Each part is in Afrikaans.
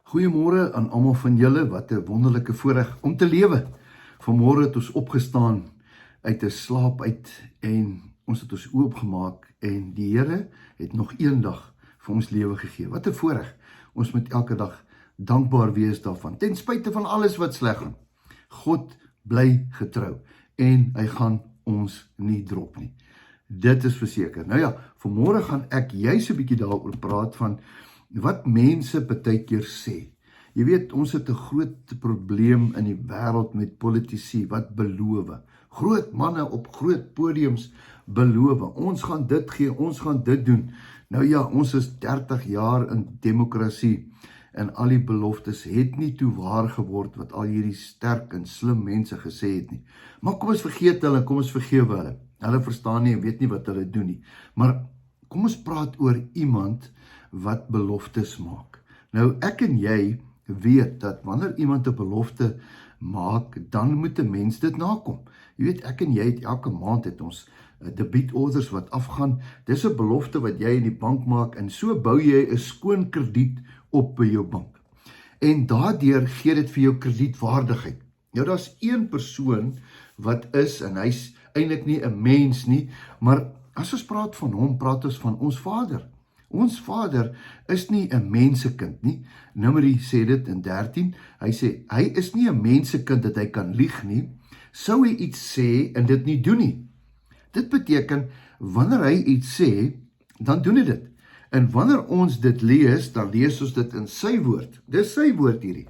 Goeiemôre aan almal van julle, wat 'n wonderlike voorreg om te lewe. Vanmôre het ons opgestaan uit 'n slaap uit en ons het ons oë oopgemaak en die Here het nog een dag vir ons lewe gegee. Wat 'n voorreg. Ons moet elke dag dankbaar wees daarvan, ten spyte van alles wat sleg gaan. God bly getrou en hy gaan ons nie drop nie. Dit is verseker. Nou ja, vanmôre gaan ek juis 'n bietjie daaroor praat van wat mense baie keer sê. Jy weet, ons het 'n groot probleem in die wêreld met politici wat beloof. Groot manne op groot podiums beloof. Ons gaan dit gee, ons gaan dit doen. Nou ja, ons is 30 jaar in demokrasie en al die beloftes het nie toe waar geword wat al hierdie sterk en slim mense gesê het nie. Maar kom ons vergeet hulle, kom ons vergewe hulle. Hulle verstaan nie en weet nie wat hulle doen nie. Maar kom ons praat oor iemand wat beloftes maak. Nou ek en jy weet dat wanneer iemand 'n belofte maak, dan moet 'n mens dit nakom. Jy weet, ek en jy het elke maand het ons debietorders wat afgaan. Dis 'n belofte wat jy in die bank maak en so bou jy 'n skoon krediet op by jou bank. En daardeur gee dit vir jou kredietwaardigheid. Nou daar's een persoon wat is en hy's eintlik nie 'n mens nie, maar as ons praat van hom, praat ons van ons Vader. Ons Vader is nie 'n mensekind nie. Numeri sê dit in 13. Hy sê, hy is nie 'n mensekind dat hy kan lieg nie. Sou hy iets sê en dit nie doen nie. Dit beteken, wanneer hy iets sê, dan doen hy dit. En wanneer ons dit lees, dan lees ons dit in sy woord. Dis sy woord hierdie.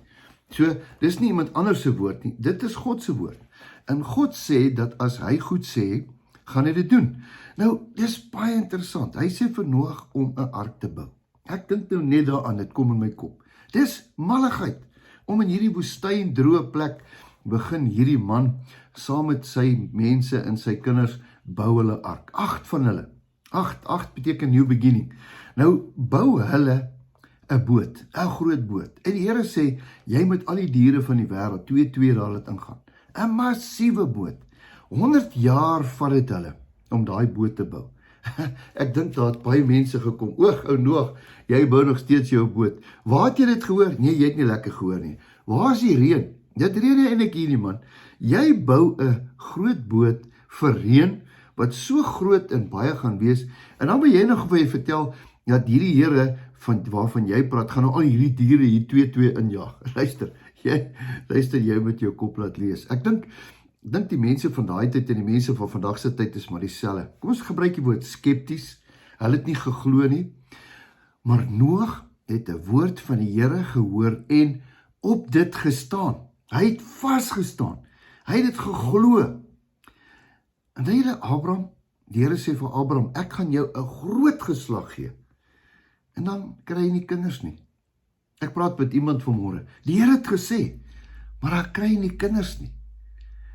So, dis nie iemand anders se woord nie. Dit is God se woord. En God sê dat as hy goed sê, gaan hy dit doen. Nou, dis baie interessant. Hy sê vir Noag om 'n ark te bou. Ek dink nou net daaraan, dit kom in my kop. Dis malligheid. Om in hierdie woestyn droë plek begin hierdie man saam met sy mense en sy kinders bou hulle ark. 8 van hulle. 8 beteken new beginning. Nou bou hulle 'n boot, 'n groot boot. En die Here sê, jy moet al die diere van die wêreld 2 daar laat ingaan. 'n Massiewe boot. 100 jaar vat dit hulle om daai boot te bou. Ek dink daar het baie mense gekom. Oeg, ou Noag, jy bou nog steeds jou boot. Waar het jy dit gehoor? Nee, jy het nie lekker gehoor nie. Waar is die reën? Dit reën nie eintlik hier nie, man. Jy bou 'n groot boot vir reën wat so groot en baie gaan wees. En dan wil jy nog vir jy vertel dat hierdie Here waarvan jy praat, gaan nou al hierdie diere hier 2 injaag. Luister, jy moet jou kop laat lees. Ek dink die mense van daai tyd en die mense van vandag se tyd is maar dieselfde. Kom ons gebruik die woord skepties. Hulle het nie geglo nie. Maar Noag het 'n woord van die Here gehoor en op dit gestaan. Hy het vasgestaan. Hy het dit geglo. En dan hier Abraham, die Here sê vir Abraham, ek gaan jou 'n groot geslag gee. En dan kry hy nie kinders nie. Ek praat met iemand vanmôre. Die Here het gesê, maar hy kry nie kinders nie.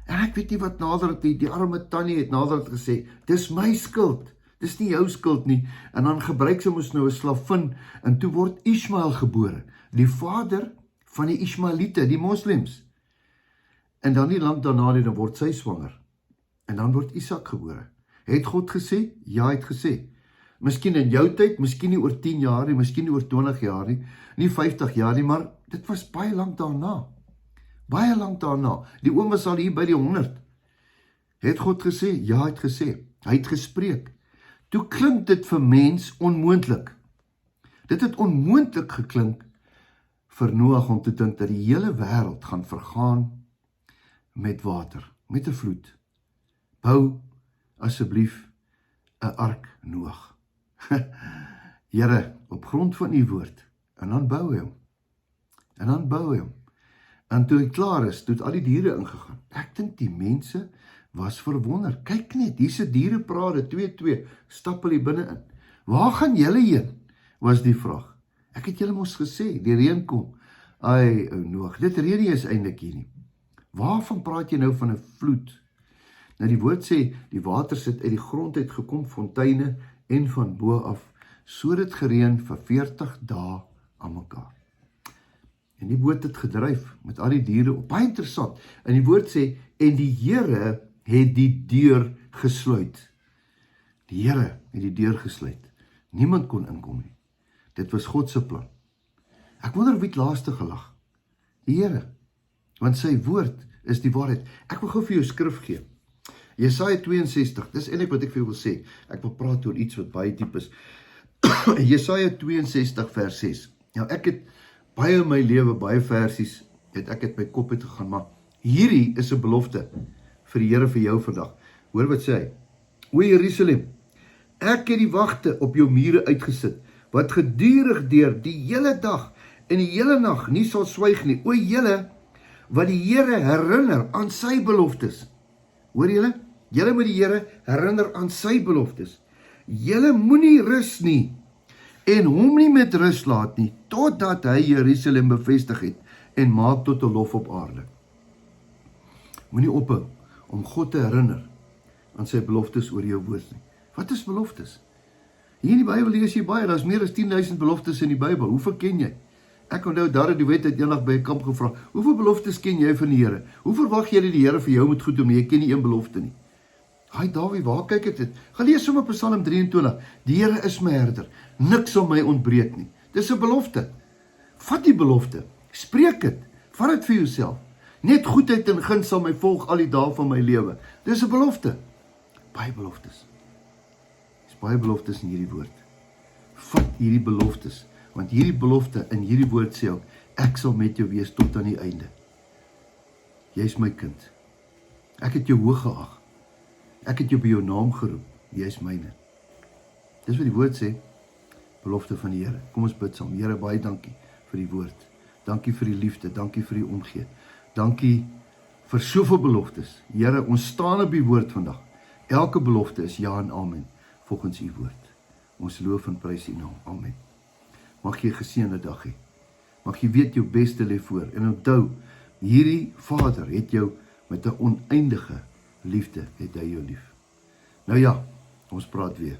En ek weet nie wat nader het, die arme tannie het nader het gesê, dis my skuld, dis nie jou skuld nie. En dan gebruik sy mos nou 'n slavin, en toe word Ismael gebore, die vader van die Ismaeliete, die moslems. En dan nie lank daarna nie, dan word sy swanger. En dan word Isak gebore. Het God gesê? Ja, hy het gesê. Miskien in jou tyd, miskien nie oor 10 jaar nie, miskien nie oor 20 jaar nie, nie 50 jaar nie, maar dit was baie lank daarna. Baie lank daarna. Die oom was al hier by die 100. Het God gesê? Ja, hy het gesê. Hy het gespreek. Toe klink dit vir mens onmoontlik. Dit het onmoontlik geklink vir Noag om te dink dat die hele wêreld gaan vergaan met water, met 'n vloed. Bou asseblief 'n ark, Noag. Here, op grond van u woord. En dan bou hy hom. En toe hy klaar is, toe het al die diere ingegaan. Ek dink die mense was verwonder. Kyk net, hier's 'n diereprade, 2 stap hulle binne in. Waar gaan julle heen? Was die vraag. Ek het julle mos gesê, die reën kom. Ai, ou Noag, dit reën nie eens eintlik hier nie. Waarvan praat jy nou van 'n vloed? Nou die woord sê, die waters het uit die grond uit gekom, fonteine en van bo af, so dit gereën vir 40 dae aan mekaar. En die boot het gedryf met al die diere op. Baie interessant. En die woord sê, en die Here het die deur gesluit. Die Here het die deur gesluit. Niemand kon inkom nie. Dit was God se plan. Ek wonder wie het laaste gelag. Die Here, want sy woord is die waarheid. Ek wil gou vir jou skrif gee. Jesaja 62, dis eintlik wat ek vir jou wil sê. Ek wil praat oor iets wat baie diep is. Jesaja 62 vers 6. Nou ek het baie in my lewe, baie versies, ek het my kop uitgegaan, maar hierdie is 'n belofte vir die Here vir jou vandag. Hoor wat sê hy? O Jerusalem, ek het die wagte op jou mure uitgesit, wat gedurig deur die hele dag en die hele nag nie sal swyg nie. O julle, wat die Here herinner aan sy beloftes. Hoor julle? Julle moet die Here herinner aan sy beloftes. Julle moenie rus nie en hom nie met rus laat nie, totdat hy Jerusalem bevestig het en maak tot 'n lof op aarde. Moenie ophou om God te herinner aan sy beloftes oor jou woord nie. Wat is beloftes? Hier in die Bybel lees jy baie, daar is meer as 10.000 beloftes in die Bybel. Hoeveel ken jy? Ek onthou Darren die Wet het eendag by 'n kamp gevra, hoeveel beloftes ken jy van die Here? Hoe verwag jy dat die Here vir jou moet goed doen, jy ken nie een belofte nie? Haai Dawie, waar kyk ek dit? Gaan lees sommer Psalm 23. Die Here is my herder, niks sal my ontbreek nie. Dis 'n belofte. Vat die belofte, spreek dit, vat dit vir jouself. Net goedheid en guns sal my volg al die dae van my lewe. Dis 'n belofte. Baie beloftes. Dis baie beloftes in hierdie woord. Vat hierdie beloftes, want hierdie belofte in hierdie woord sê ook, ek sal met jou wees tot aan die einde. Jy is my kind. Ek het jou hoog geag. Ek het jou by jou naam geroep. Jy is myne. Dis wat die woord sê. Belofte van die Here. Kom ons bid saam. Here, baie dankie vir die woord. Dankie vir die liefde. Dankie vir die omgee. Dankie vir soveel beloftes. Here, ons staan op die woord vandag. Elke belofte is ja en amen volgens u woord. Ons loof en prys u naam. Amen. Mag jy 'n geseënde dag hê. Mag jy weet jou beste lê voor. En onthou, hierdie Vader het jou met 'n oneindige liefde, het hy jou lief. Nou ja, ons praat weer.